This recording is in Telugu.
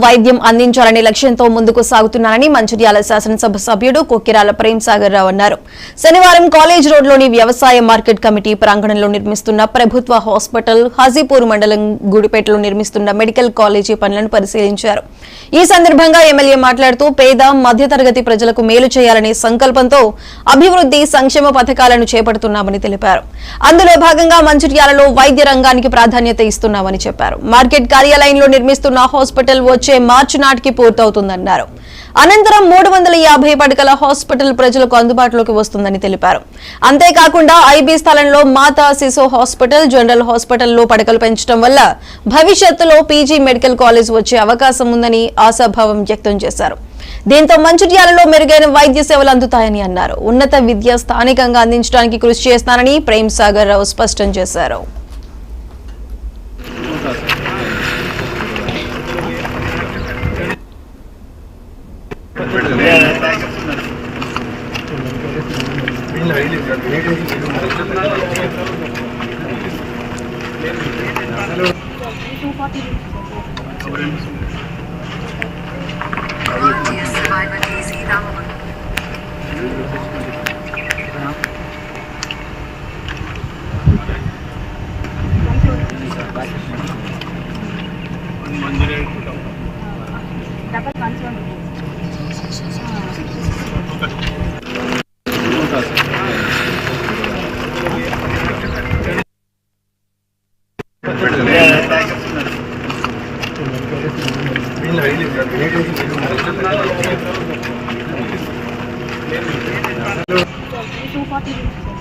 వైద్యం అందించాలనే లక్ష్యంతో ముందుకు సాగుతున్నారని మంచిర్యాల శాసనసభ సభ్యుడు కొక్కిరాల ప్రేమ్ సాగర్ రావు అన్నారు. శనివారం కాలేజ్ రోడ్లోని వ్యవసాయ మార్కెట్ కమిటీ ప్రాంగణంలో నిర్మిస్తున్న ప్రభుత్వ హాస్పిటల్, హాజీపూర్ మండలం గుడిపేటలో నిర్మిస్తున్న మెడికల్ కాలేజీ పనులను పరిశీలించారు. ఈ సందర్భంగా ఎమ్మెల్యే మాట్లాడుతూ పేద మధ్యతరగతి ప్రజలకు మేలు చేయాలనే సంకల్పంతో అభివృద్ధి సంక్షేమ పథకాలను చేపడుతున్నామని తెలిపారు. అందులో భాగంగా మంచిర్యాలలో వైద్య రంగానికి ప్రాధాన్యత ఇస్తున్నామని చెప్పారు. మార్కెట్ కార్యాలయంలో నిర్మిస్తున్న హాస్పిటల్ వచ్చే మార్చి నాటికి పూర్తవుతుందన్నారు. అనంతరం 350 పడకల హాస్పిటల్ ప్రజలకు అందుబాటులోకి వస్తుందని తెలిపారు. అంతేకాకుండా ఐబీ స్థలంలో మాతా శిశు హాస్పిటల్, జనరల్ హాస్పిటల్లో పడకలు పెంచడం వల్ల భవిష్యత్తులో పీజీ మెడికల్ కాలేజ్ వచ్చే అవకాశం ఉందని ఆశాభావం వ్యక్తం చేశారు. దీంతో మంచిర్యాలలో మెరుగైన వైద్య సేవలు అందుతాయని అన్నారు. ఉన్నత విద్య స్థానికంగా అందించడానికి కృషి చేస్తానని ప్రేమ్ సాగర్ రావు స్పష్టం చేశారు. $240